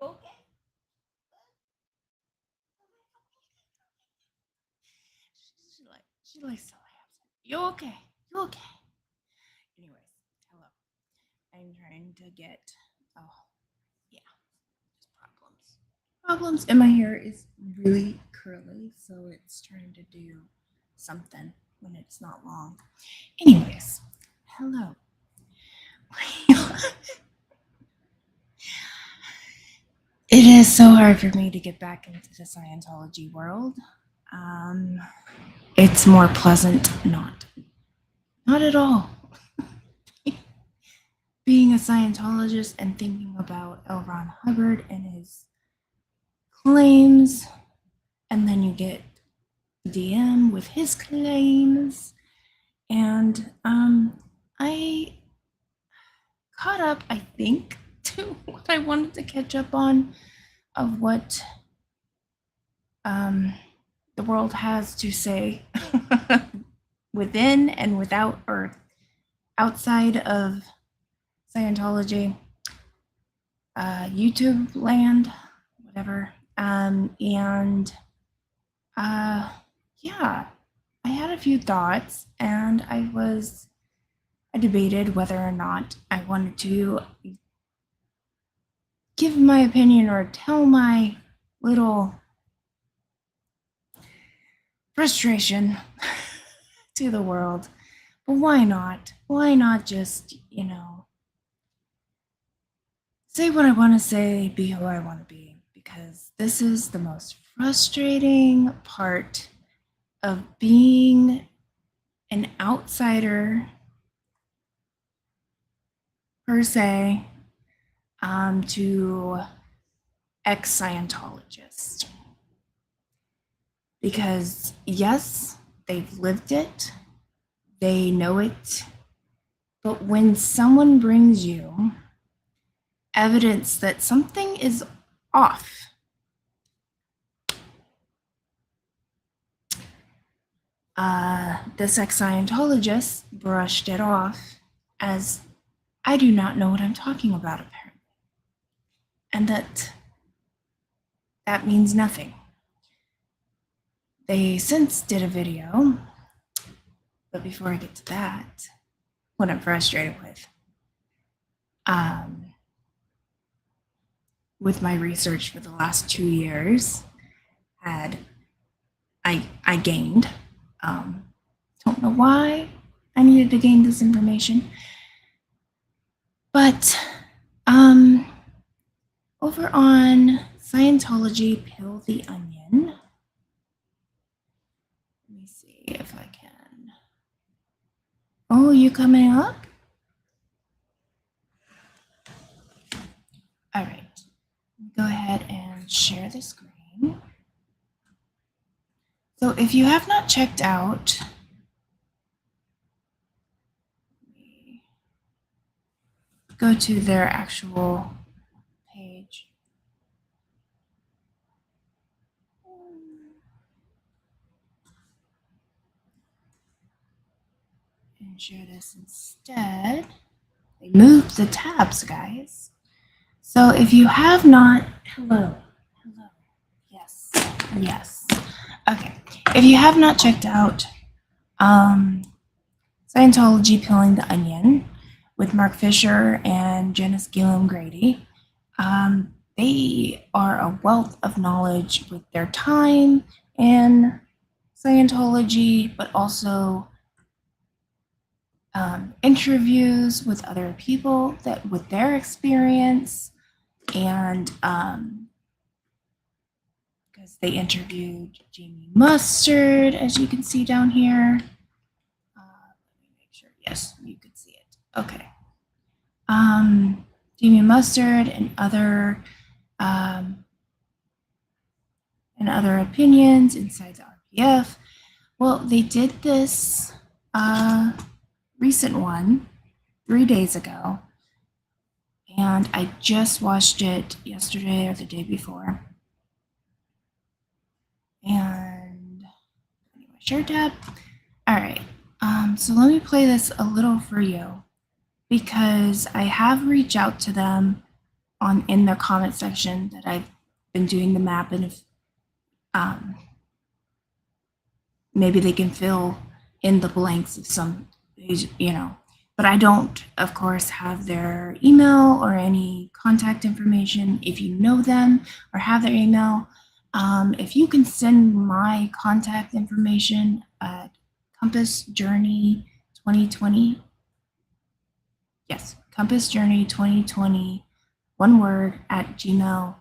You okay? She likes to laugh. You okay? You okay? Anyways, hello. I'm trying to get. Oh, yeah, just problems. Problems, and my hair is really curly, so it's trying to do something when it's not long. Anyways, hello. It is so hard for me to get back into the Scientology world. Um, it's more pleasant not at all. Being a Scientologist and thinking about L. Ron Hubbard and his claims, and then you get DM with his claims, and I caught up, I think, to what I wanted to catch up on of what the world has to say within and without, or outside of Scientology, YouTube land, whatever. And yeah, I had a few thoughts, and I debated whether or not I wanted to give my opinion or tell my little frustration to the world. But why not? Why not just, say what I want to say, be who I want to be? Because this is the most frustrating part of being an outsider, per se, to ex-Scientologists. Because yes, they've lived it, they know it, but when someone brings you evidence that something is off, this ex-Scientologist brushed it off as, I do not know what I'm talking about, apparently. And that means nothing. They since did a video, but before I get to that, what I'm frustrated with my research for the last 2 years, I gained. Don't know why I needed to gain this information, but over on Scientology Peel the Onion, let me see if I can. Oh, you coming up? All right, go ahead and share the screen. So if you have not checked out, go to their actual page. And share this instead. They moved the tabs, guys. So if you have not, hello, yes, yes. Okay, if you have not checked out Scientology Peeling the Onion with Mark Fisher and Janice Gillum Grady, they are a wealth of knowledge with their time in Scientology, but also interviews with other people that with their experience, and because they interviewed Jamie Mustard, as you can see down here. Let me make sure. Yes, you can see it. Okay. Jamie Mustard and other opinions inside the RPF. Well, they did this recent one 3 days ago, and I just watched it yesterday or the day before. And share tab. All right. So let me play this a little for you, because I have reached out to them in their comment section that I've been doing the map, and if maybe they can fill in the blanks of some, but I don't, of course, have their email or any contact information. If you know them or have their email, if you can send my contact information at Compass Journey 2020. Yes, Compass Journey 2020, one word, at gmail.com.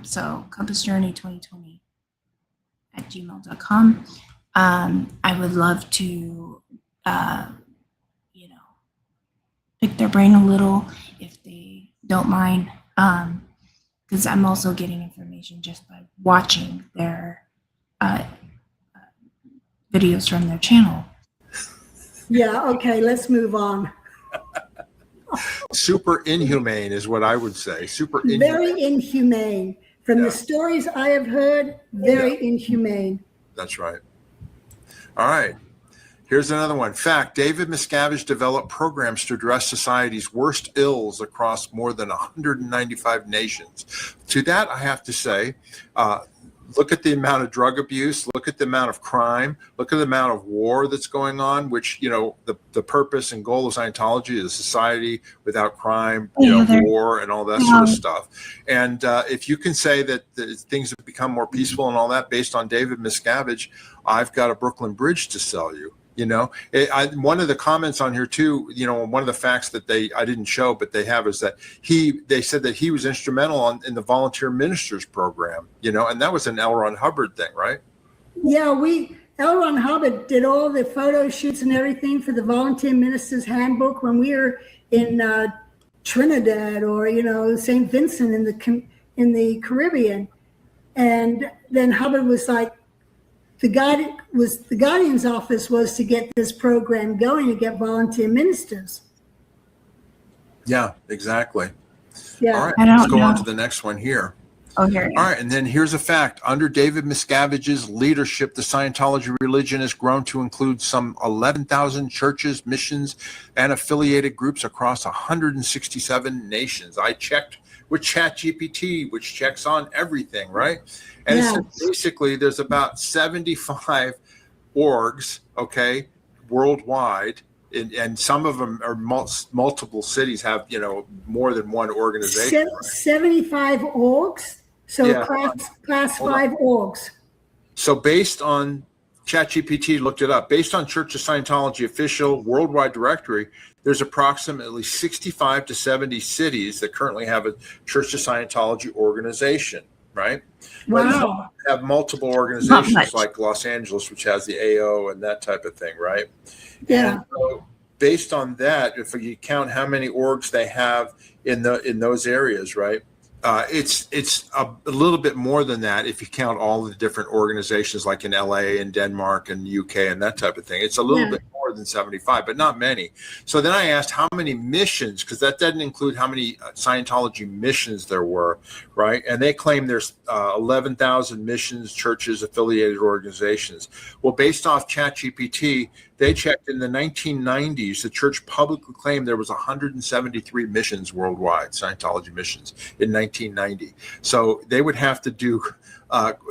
So Compass Journey 2020 at gmail.com. I would love to, pick their brain a little if they don't mind, because I'm also getting information just by watching their videos from their channel. Yeah, okay, let's move on. Super inhumane is what I would say. Super inhumane. Very inhumane. From the stories I have heard, very inhumane. That's right. All right. Here's another one. Fact: David Miscavige developed programs to address society's worst ills across more than 195 nations. To that, I have to say, look at the amount of drug abuse, look at the amount of crime, look at the amount of war that's going on, which, the purpose and goal of Scientology is a society without crime, war and all that sort of stuff. And if you can say that things have become more peaceful and all that based on David Miscavige, I've got a Brooklyn Bridge to sell you. One of the comments on here too, one of the facts that I didn't show, but they have, is that they said that he was instrumental in the volunteer ministers program, and that was an L. Ron Hubbard thing, right? Yeah, L. Ron Hubbard did all the photo shoots and everything for the volunteer ministers handbook when we were in Trinidad or, St. Vincent in the Caribbean. And then Hubbard was like, the Guardian's office was to get this program going, to get volunteer ministers. Yeah, exactly. Yeah. All right, let's go on to the next one here. Oh, here. All right, and then here's a fact. Under David Miscavige's leadership, the Scientology religion has grown to include some 11,000 churches, missions, and affiliated groups across 167 nations. I checked with ChatGPT, which checks on everything, right? And it said basically there's about 75 orgs, worldwide, and some of them are multiple cities have, more than one organization. 75 orgs? So class 5 orgs. So based on ChatGPT, looked it up, based on Church of Scientology official worldwide directory, there's approximately 65 to 70 cities that currently have a Church of Scientology organization, right? Wow. But have multiple organizations like Los Angeles, which has the AO and that type of thing, right? Yeah. And so based on that, if you count how many orgs they have in those areas, right? It's a little bit more than that if you count all the different organizations like in LA and Denmark and UK and that type of thing. It's a little bit more than 75, but not many. So then I asked how many missions, because that doesn't include how many Scientology missions there were, right? And they claim there's 11,000 missions, churches, affiliated organizations. Well, based off ChatGPT, they checked in the 1990s, the church publicly claimed there was 173 missions worldwide, Scientology missions, in 1990. So they would have to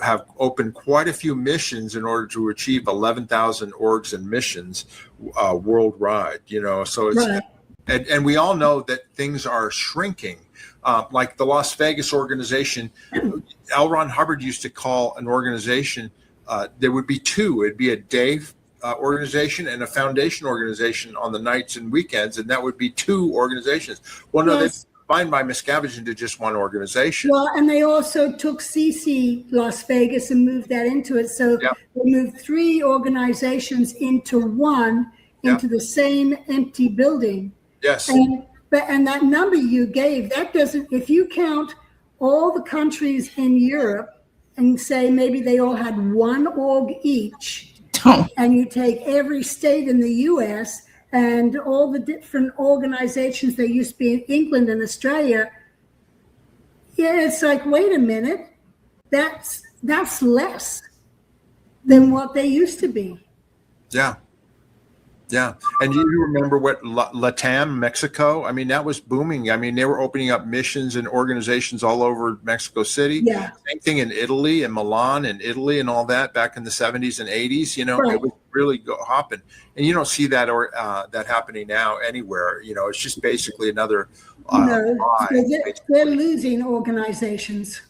have opened quite a few missions in order to achieve 11,000 orgs and missions worldwide, so it's, and we all know that things are shrinking. Like the Las Vegas organization, L. Ron Hubbard used to call an organization, there would be two. It'd be a day organization and a foundation organization on the nights and weekends, and that would be two organizations. Well, no, they're combined by Miscavige into just one organization. Well, and they also took CC Las Vegas and moved that into it. So they moved 3 organizations into one, into the same empty building. Yes. And that number you gave, that doesn't, if you count all the countries in Europe and say maybe they all had one org each, and you take every state in the US and all the different organizations that used to be in England and Australia, it's like, wait a minute, that's less than what they used to be. Yeah. Yeah. And you remember what Latam, Mexico? I mean, that was booming. I mean, they were opening up missions and organizations all over Mexico City. Yeah, Same thing in Italy and Milan and Italy and all that back in the 70s and 80s. You know, right. it was really hopping. And you don't see that that happening now anywhere. You know, it's just basically another So lie. they're losing organizations.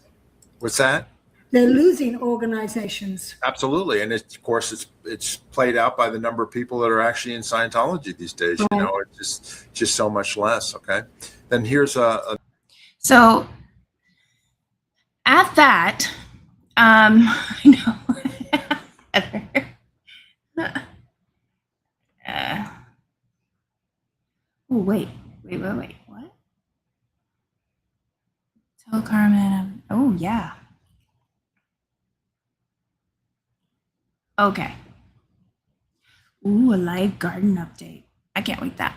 What's that? They're losing organizations. Absolutely, and of course it's played out by the number of people that are actually in Scientology these days. You know, it's just so much less. Okay, then here's So at that, I know. Oh wait. What? Tell Carmen. Oh yeah. Okay. Ooh, a live garden update. I can't wait that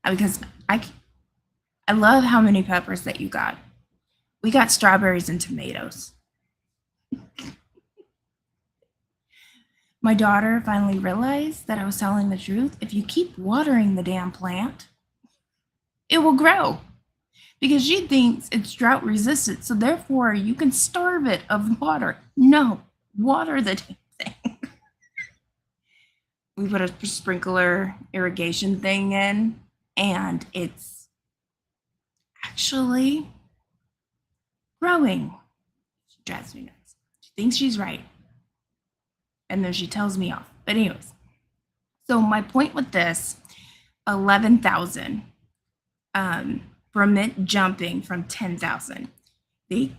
because I love how many peppers that you got. We got strawberries and tomatoes. My daughter finally realized that I was telling the truth. If you keep watering the damn plant, it will grow because she thinks it's drought resistant. So therefore, you can starve it of water. No, water the damn thing. We put a sprinkler irrigation thing in, and it's actually growing. She drives me nuts. She thinks she's right. And then she tells me off. But anyways, so my point with this, 11,000 from it jumping from 10,000. The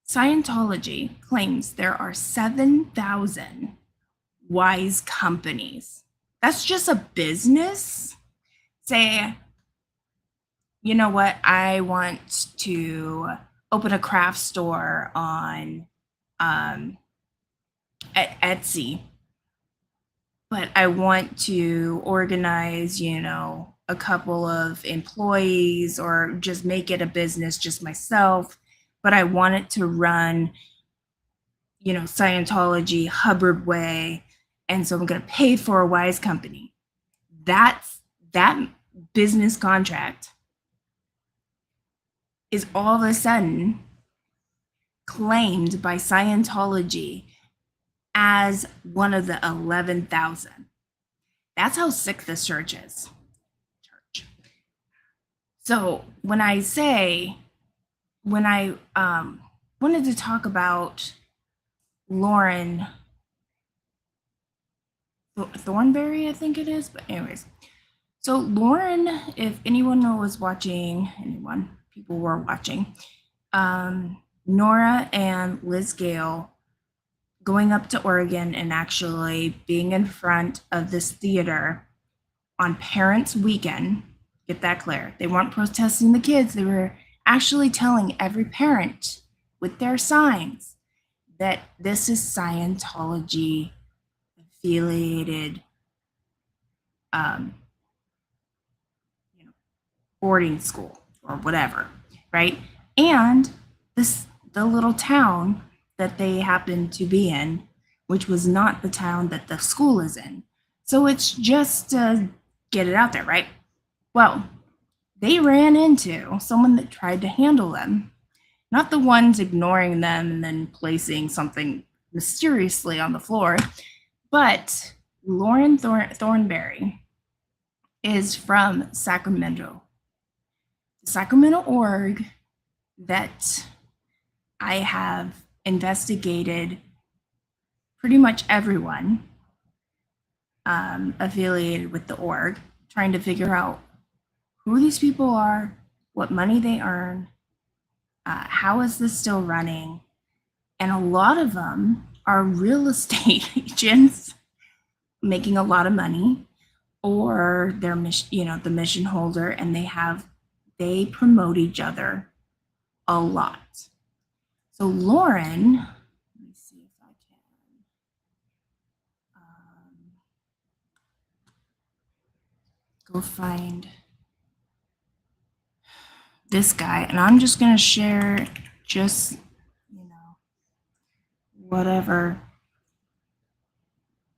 Scientology claims there are 7,000 wise companies. That's just a business. Say, you know what? I want to open a craft store on at Etsy, but I want to organize, a couple of employees or just make it a business just myself, but I want it to run, Scientology, Hubbard way. And so I'm going to pay for a wise company. That business contract is all of a sudden claimed by Scientology as one of the 11,000. That's how sick this church is. So when I wanted to talk about Lauren Thornberry, I think it is, but anyways. So Lauren, if anyone was watching, people were watching, Nora and Liz Gale going up to Oregon and actually being in front of this theater on Parents' Weekend. Get that clear. They weren't protesting the kids. They were actually telling every parent with their signs that this is Scientology affiliated boarding school or whatever, right? And the little town that they happened to be in, which was not the town that the school is in. So it's just to get it out there, right? Well, they ran into someone that tried to handle them, not the ones ignoring them and then placing something mysteriously on the floor, but Lauren Thornberry is from Sacramento. The Sacramento org that I have investigated pretty much everyone affiliated with the org, trying to figure out who these people are, what money they earn, how is this still running, and a lot of them are real estate agents making a lot of money, or they're the mission holder, and they promote each other a lot. So Lauren, let me see if I can. Go find this guy, and I'm just going to share just, whatever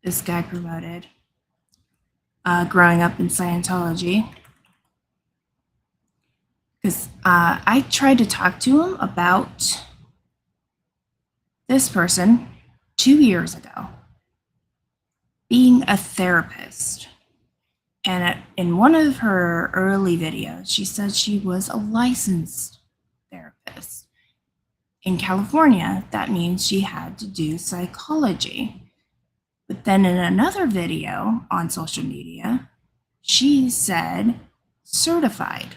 this guy promoted. growing up in Scientology. Because I tried to talk to him about this person 2 years ago being a therapist. And in one of her early videos, she said she was a licensed therapist. In California, that means she had to do psychology. But then in another video on social media, she said certified.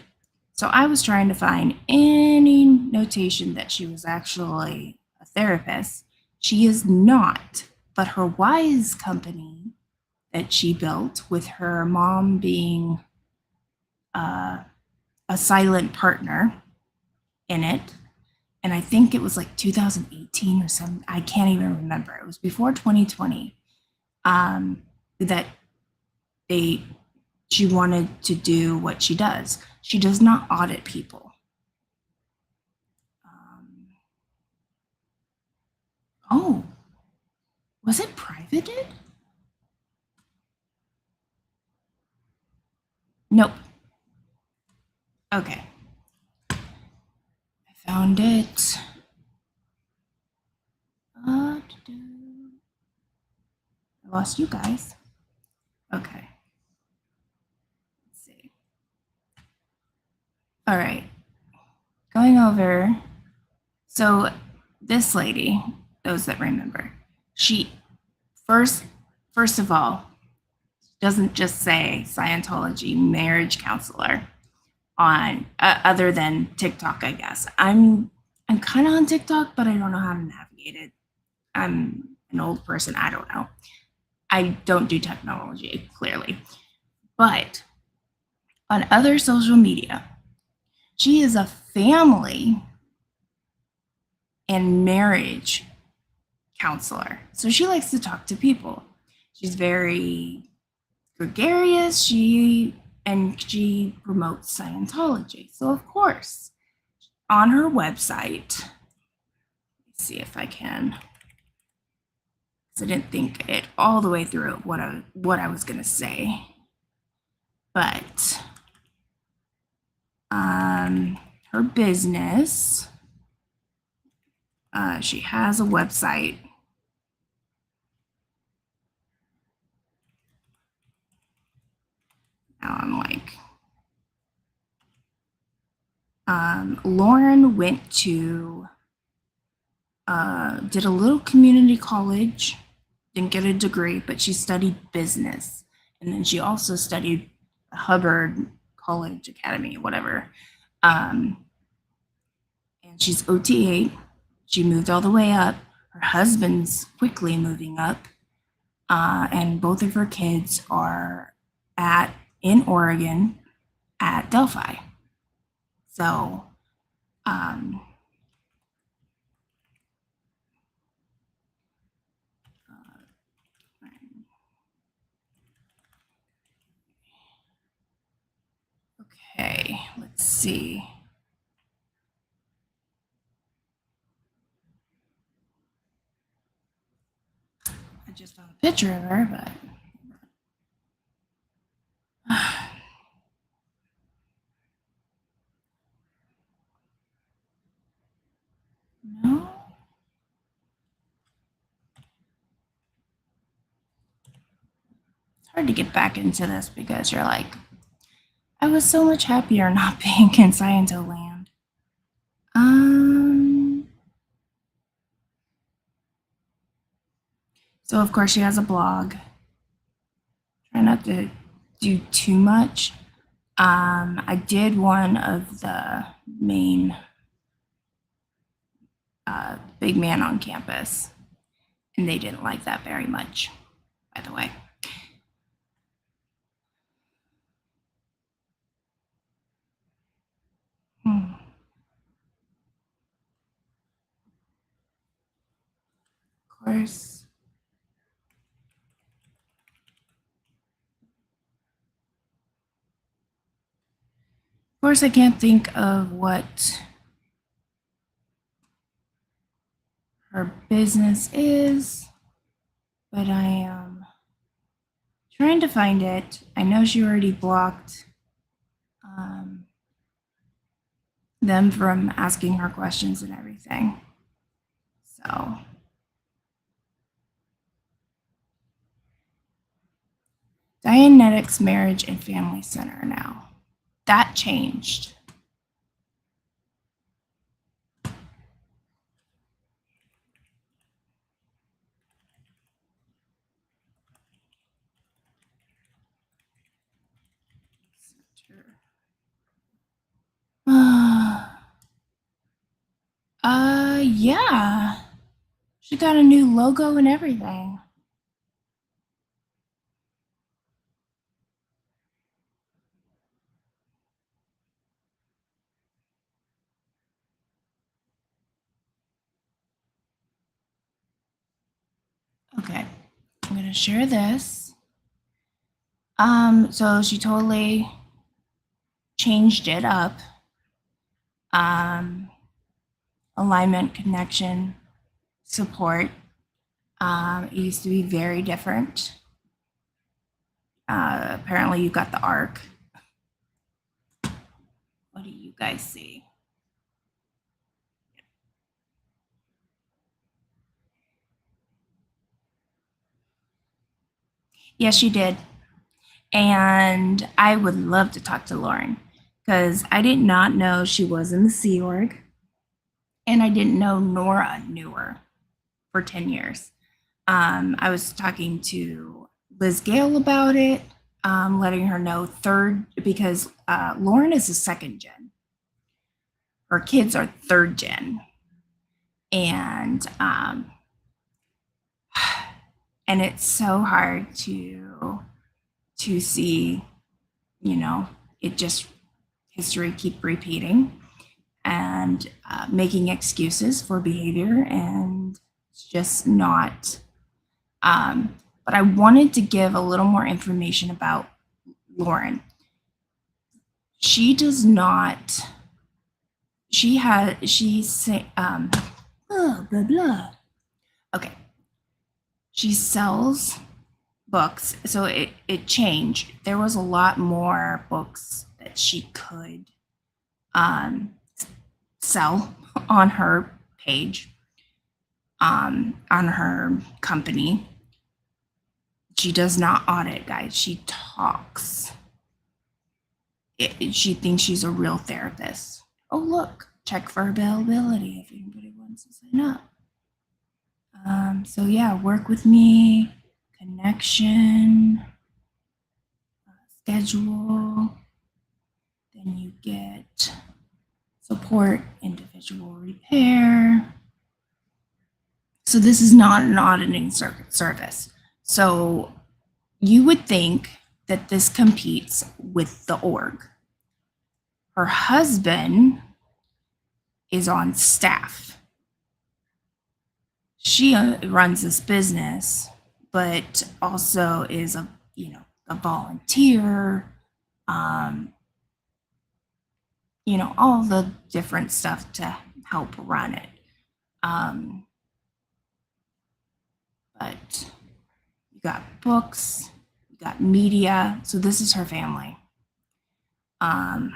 So I was trying to find any notation that she was actually a therapist. She is not, but her Wise company that she built with her mom being a silent partner in it. And I think it was like 2018 or something. I can't even remember. It was before 2020 that she wanted to do what she does. She does not audit people. Oh, was it privated? Nope. Okay. I found it. I lost you guys. Okay. Let's see. All right. Going over. So this lady, those that remember, she first of all, doesn't just say Scientology marriage counselor on other than TikTok, I guess. I'm kind of on TikTok, but I don't know how to navigate it. I'm an old person. I don't know. I don't do technology, clearly. But on other social media, she is a family and marriage counselor. So she likes to talk to people. She's very gregarious. She promotes Scientology. So of course, on her website, let's see if I can, because I didn't think it all the way through what I was gonna say. But her business, she has a website. Now I'm like, Lauren went to, did a little community college, didn't get a degree, but she studied business. And then she also studied Hubbard College Academy, whatever. And she's OT8. She moved all the way up. Her husband's quickly moving up. And both of her kids are in Oregon at Delphi. So, okay, let's see. I just found a picture of her, but no. It's hard to get back into this because you're like, I was so much happier not being in Sciento land. So of course she has a blog. Try not to do too much. I did one of the main big man on campus, and they didn't like that very much, by the way. Of course, I can't think of what her business is, but I am Trying to find it. I know she already blocked them from asking her questions and everything. So Dianetics Marriage and Family Center now. That changed. Yeah. She got a new logo and everything. Okay, I'm gonna share this. So she totally changed it up. Alignment, connection, support. It used to be very different. Apparently you got the arc. What do you guys see? Yes, she did. And I would love to talk to Lauren because I did not know she was in the Sea Org. And I didn't know Nora knew her for 10 years. I was talking to Liz Gale about it, letting her know because Lauren is a second gen. Her kids are third gen. And it's so hard to see, it just history keep repeating and making excuses for behavior, and it's just not. But I wanted to give a little more information about Lauren. She does not. Blah blah. Okay. She sells books, so it changed. There was a lot more books that she could sell on her page, on her company. She does not audit, guys. She talks. She thinks she's a real therapist. Oh, look, check for availability if anybody wants to sign up. So yeah, work with me, connection, schedule. Then you get support, individual repair. So this is not an auditing service. So you would think that this competes with the org. Her husband is on staff. She runs this business, but also is a volunteer, all the different stuff to help run it. But you got books, you got media. So this is her family. And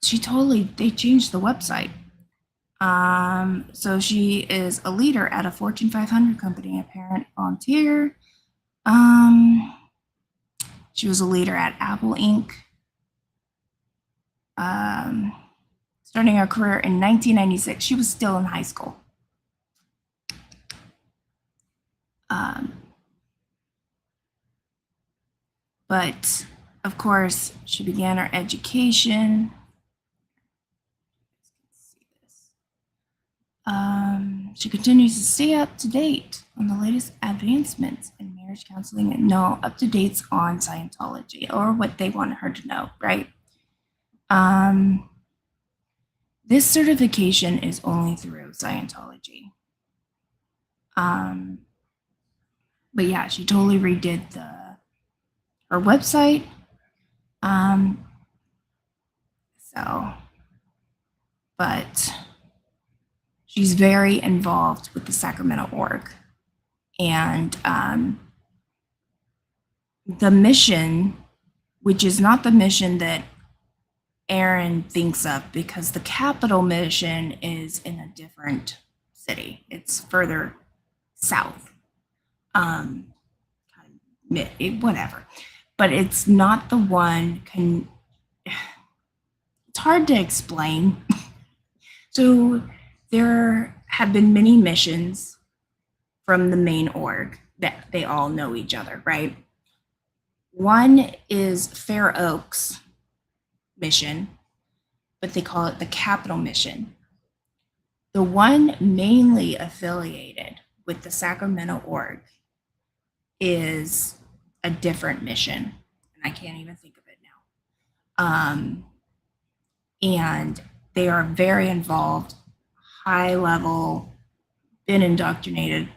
they changed the website. So she is a leader at a Fortune 500 company, a parent volunteer. She was a leader at Apple Inc. Starting her career in 1996. She was still in high school. But of course, she began her education. She continues to stay up to date on the latest advancements in marriage counseling and up to dates on Scientology, or what they want her to know, right? This certification is only through Scientology. But yeah, she totally redid her website. But she's very involved with the Sacramento org. And the mission, which is not the mission that Aaron thinks of, because the capital mission is in a different city. It's further south. Whatever. But it's not the one it's hard to explain. So there have been many missions from the main org that they all know each other, right? One is Fair Oaks mission, but they call it the Capital mission. The one mainly affiliated with the Sacramento org is a different mission, and I can't even think of it now. And they are very involved, high level, been indoctrinated,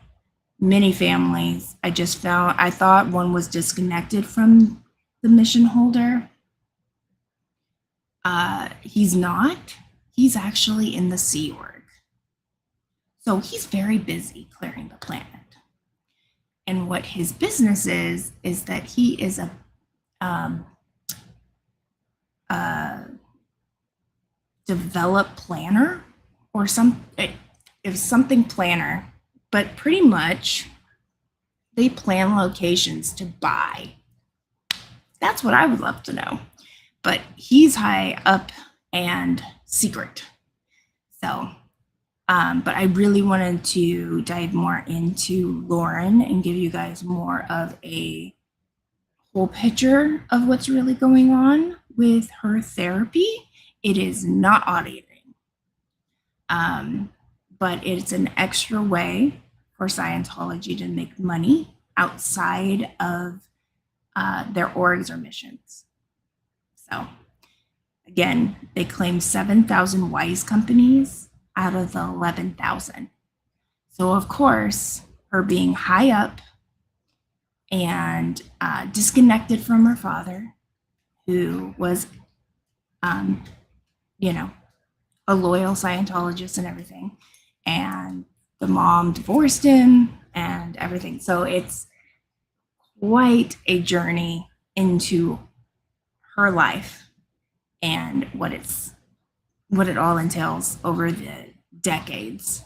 many families. I thought one was disconnected from the mission holder. He's not. He's actually in the Sea Org. So he's very busy clearing the planet. And what his business is that he is a develop planner or something planner, but pretty much they plan locations to buy. That's what I would love to know. But he's high up and secret. So, but I really wanted to dive more into Lauren and give you guys more of a whole picture of what's really going on with her therapy. It is not auditing, but it's an extra way for Scientology to make money outside of their orgs or missions. So again, they claim 7,000 WISE companies out of the 11,000. So of course, her being high up and disconnected from her father, who was, a loyal Scientologist and everything, and the mom divorced him and everything. So it's quite a journey into her life and what it all entails over the decades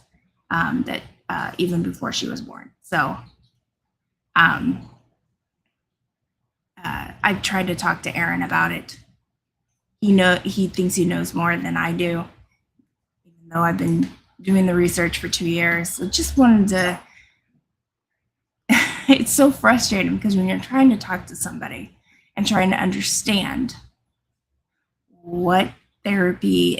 that even before she was born. So I've tried to talk to Aaron about it. He thinks he knows more than I do, even though I've been doing the research for 2 years. So just wanted to, it's so frustrating because when you're trying to talk to somebody and trying to understand what therapy,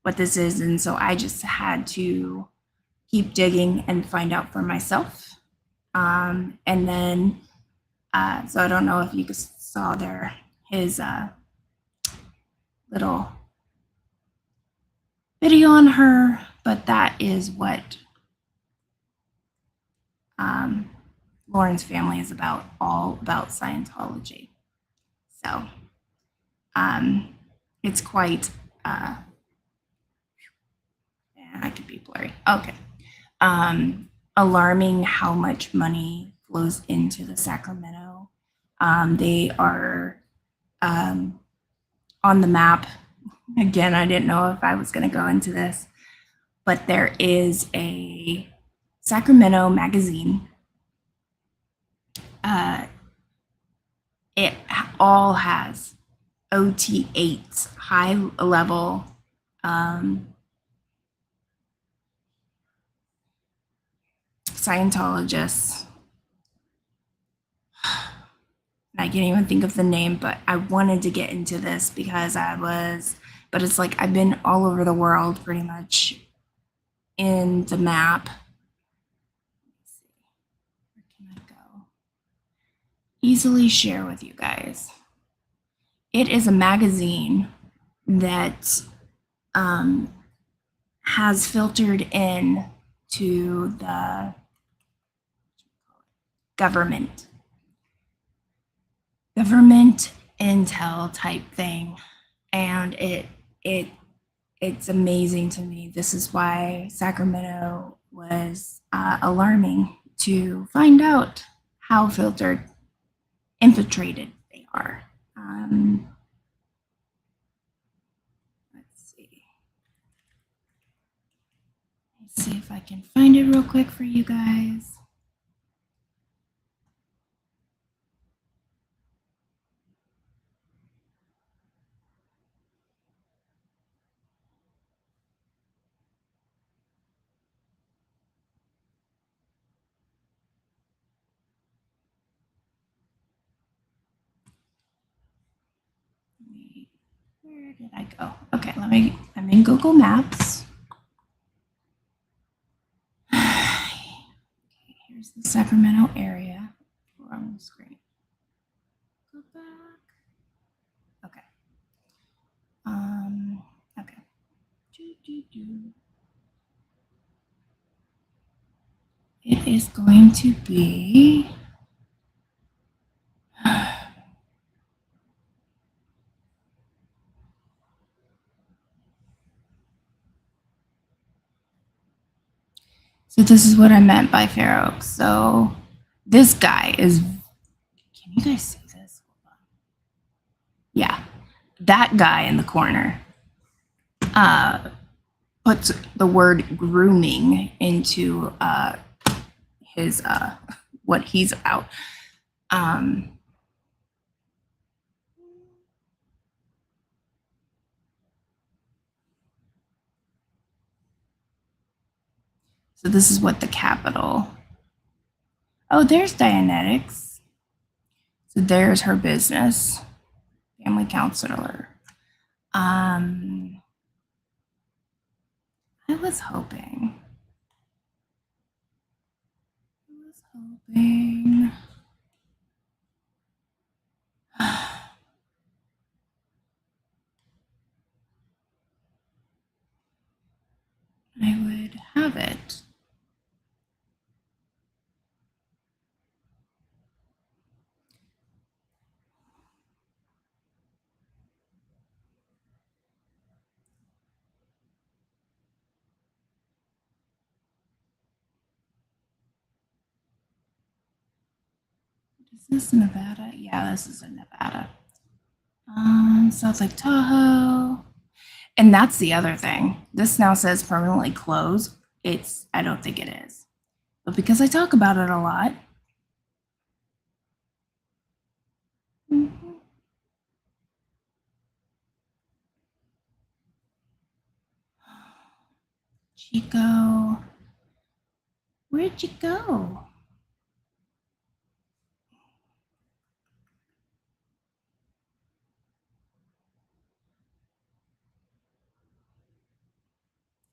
what this is. And so I just had to keep digging and find out for myself. And then, so I don't know if you saw his little video on her, but that is what Lauren's family is about, all about Scientology. So it's quite, I could be blurry. Okay. Alarming how much money flows into the Sacramento. They are on the map. Again, I didn't know if I was going to go into this, but there is a Sacramento magazine. It all has OT8s, high level Scientologists. I can't even think of the name, but I wanted to get into this because but it's like I've been all over the world pretty much in the map. Let's see, where can I go? Easily share with you guys. It is a magazine that has filtered in to the government intel type thing, and it's amazing to me. This is why Sacramento was alarming, to find out how infiltrated they are. Let's see if I can find it real quick for you guys. Where did I go? Okay, I'm in Google Maps. Okay, here's the Sacramento area. Wrong screen. Go back. Okay. Okay. It is going to be so this is what I meant by Fair Oaks. So this guy is, can you guys see this? Yeah, that guy in the corner puts the word grooming into his what he's about. So this is what the capital. Oh, there's Dianetics. So there's her business, family counselor. I was hoping. I would have it. Is this Nevada? Yeah, this is in Nevada. South Lake Tahoe. And that's the other thing. This now says permanently closed. I don't think it is. But because I talk about it a lot. Chico. Where'd you go?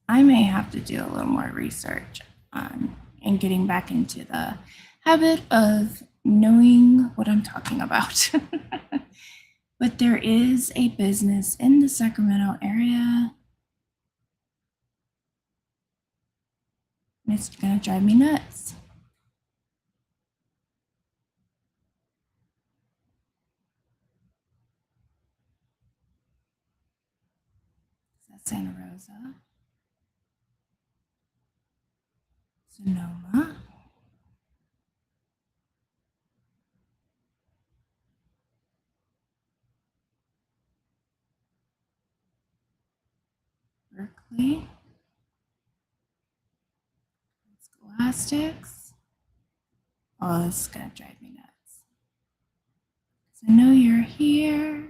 I may have to do a little more research on and getting back into the habit of knowing what I'm talking about. But there is a business in the Sacramento area. And it's going to drive me nuts. Is that Santa Rosa? Sonoma. Berkeley. Scholastics. Oh, this is going to drive me nuts. I know you're here.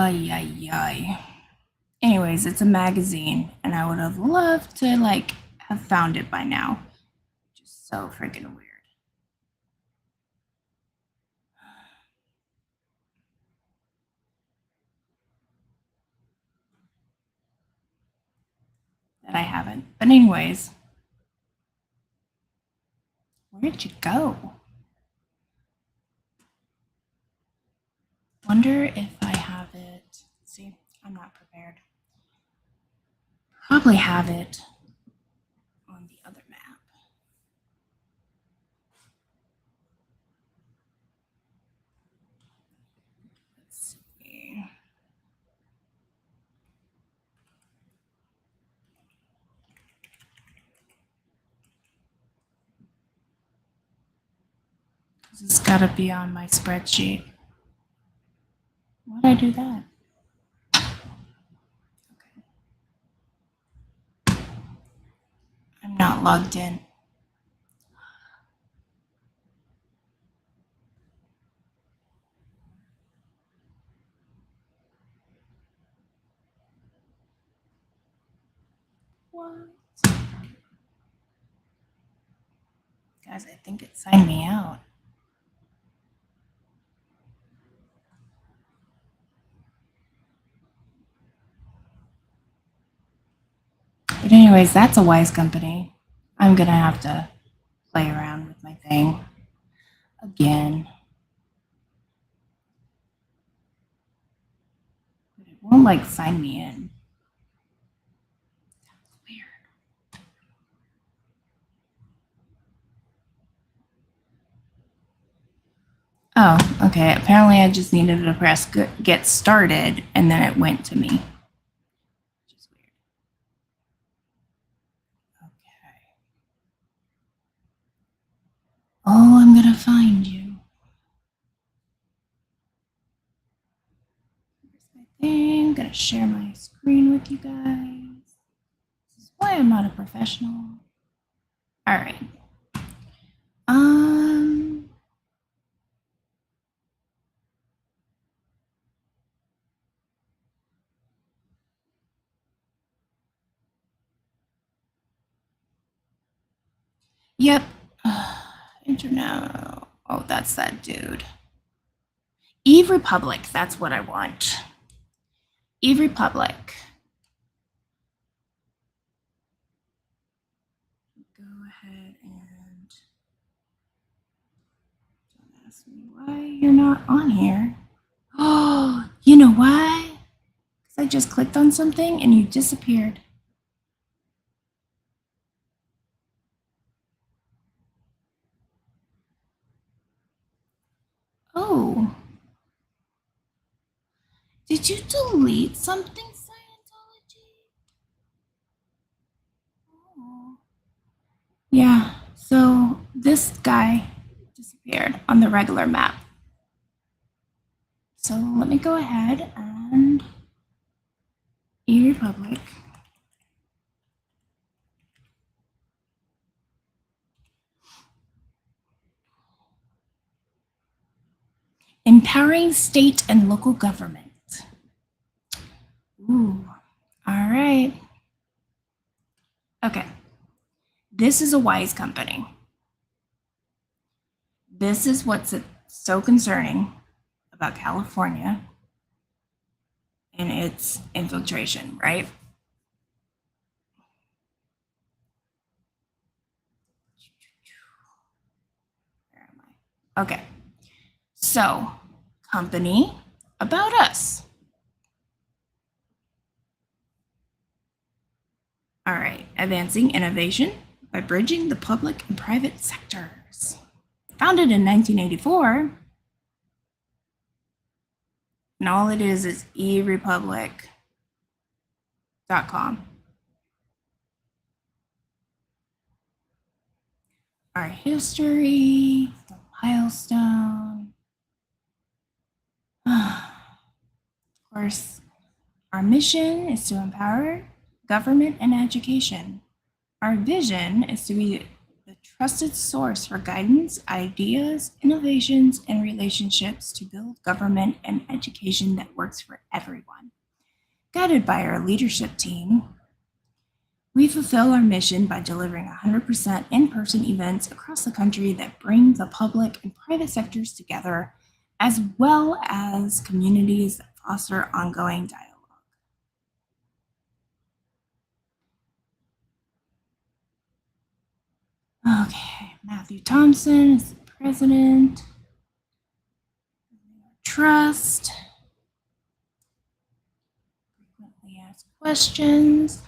Yay. Anyways, it's a magazine, and I would have loved to have found it by now. Just so freaking weird. That I haven't. But anyways, where'd you go? Wonder if I have it. See, I'm not prepared. Probably have it on the other map. Let's see. This has got to be on my spreadsheet. Why did I do that? Okay. I'm not logged in. What? Guys, I think it signed me out. But anyways, that's a wise company. I'm going to have to play around with my thing again. But it won't like sign me in. That's weird. Oh, okay. Apparently I just needed to press get started and then it went to me. Which is weird. Okay. Oh, I'm going to find you. Here's my thing. I'm going to share my screen with you guys. This is why I'm not a professional. All right. Yep. Internet. Oh, that's that dude. Eve Republic. That's what I want. Eve Republic. Go ahead and don't ask me why you're not on here. Oh, you know why? Because I just clicked on something and you disappeared. Oh. Did you delete something, Scientology? Oh. Yeah, so this guy disappeared on the regular map. So let me go ahead and eRepublic. Empowering state and local government. Ooh, all right. Okay, this is a wise company. This is what's so concerning about California and its infiltration, right? Where am I? Okay, so company about us. All right, advancing innovation by bridging the public and private sectors. Founded in 1984, and all it is eRepublic.com. Our history, the milestone. Of course, our mission is to empower government and education. Our vision is to be the trusted source for guidance, ideas, innovations, and relationships to build government and education that works for everyone. Guided by our leadership team, we fulfill our mission by delivering 100% in-person events across the country that bring the public and private sectors together, as well as communities that foster ongoing dialogue. Okay, Matthew Thompson is the president. Trust. Frequently asked questions.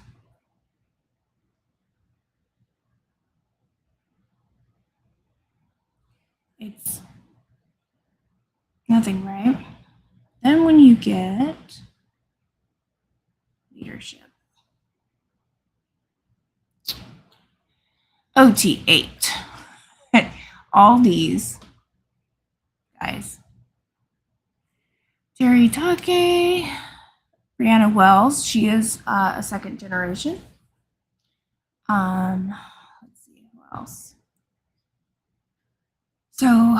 it's nothing, right? Then when you get leadership, OT8, all these guys. Terry Take, Brianna Wells, she is a second generation. Let's see who else. So,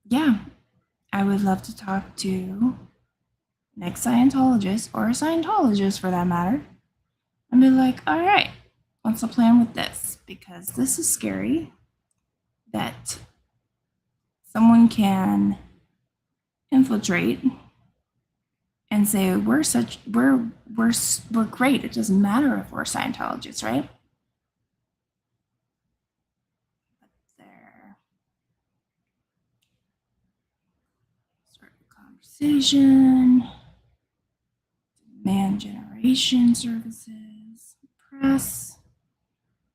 yeah, I would love to talk to next Scientologist or a Scientologist for that matter and be like, all right, what's the plan with this? Because this is scary that someone can infiltrate and say we're great. It doesn't matter if we're Scientologists, right? There. Start a conversation. Demand generation services. Press.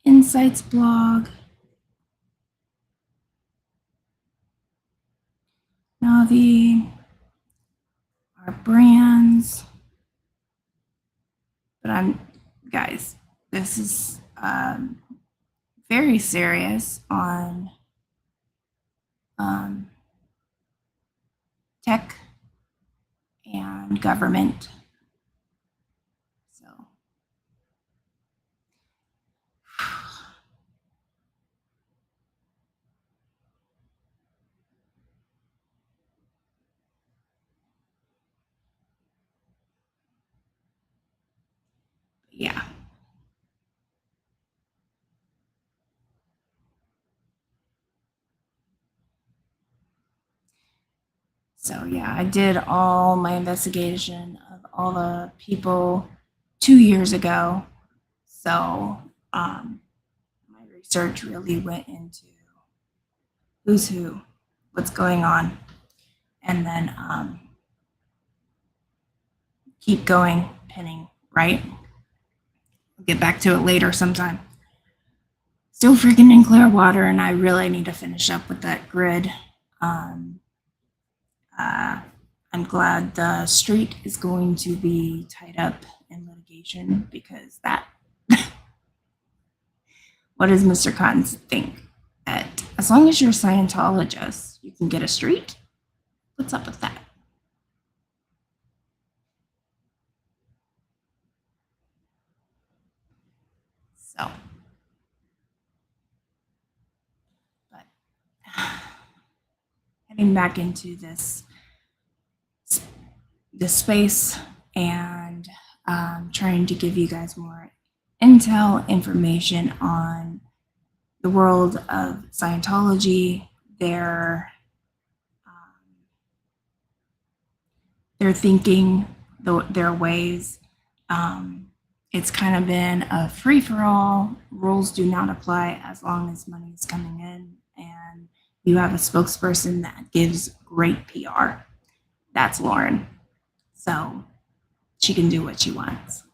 Insights blog. Navi. Our brands. But guys, this is very serious on tech and government. So, yeah. So yeah, I did all my investigation of all the people 2 years ago. So my research really went into who's who, what's going on, and then keep going, pinning, right? I'll get back to it later sometime. Still freaking in Clearwater, and I really need to finish up with that grid. I'm glad the street is going to be tied up in litigation because that. What does Mr. Cotton think? That as long as you're a Scientologist, you can get a street? What's up with that? So, but heading back into this space and trying to give you guys more intel information on the world of Scientology, their thinking, their ways. It's kind of been a free-for-all. Rules do not apply as long as money is coming in, and you have a spokesperson that gives great PR. That's Lauren. So she can do what she wants.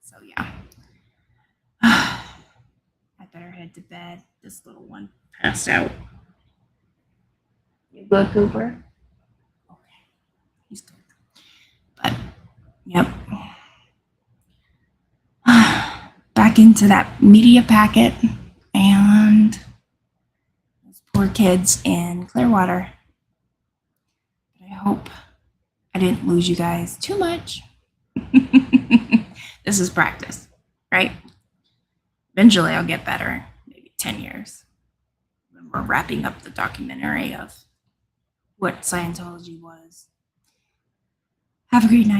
So yeah. I better head to bed. This little one passed out. You good, Cooper? Okay. He's good. But, yep. Back into that media packet and those poor kids in Clearwater. I hope I didn't lose you guys too much. This is practice, right? Eventually I'll get better, maybe 10 years. When we're wrapping up the documentary of what Scientology was. Have a great night.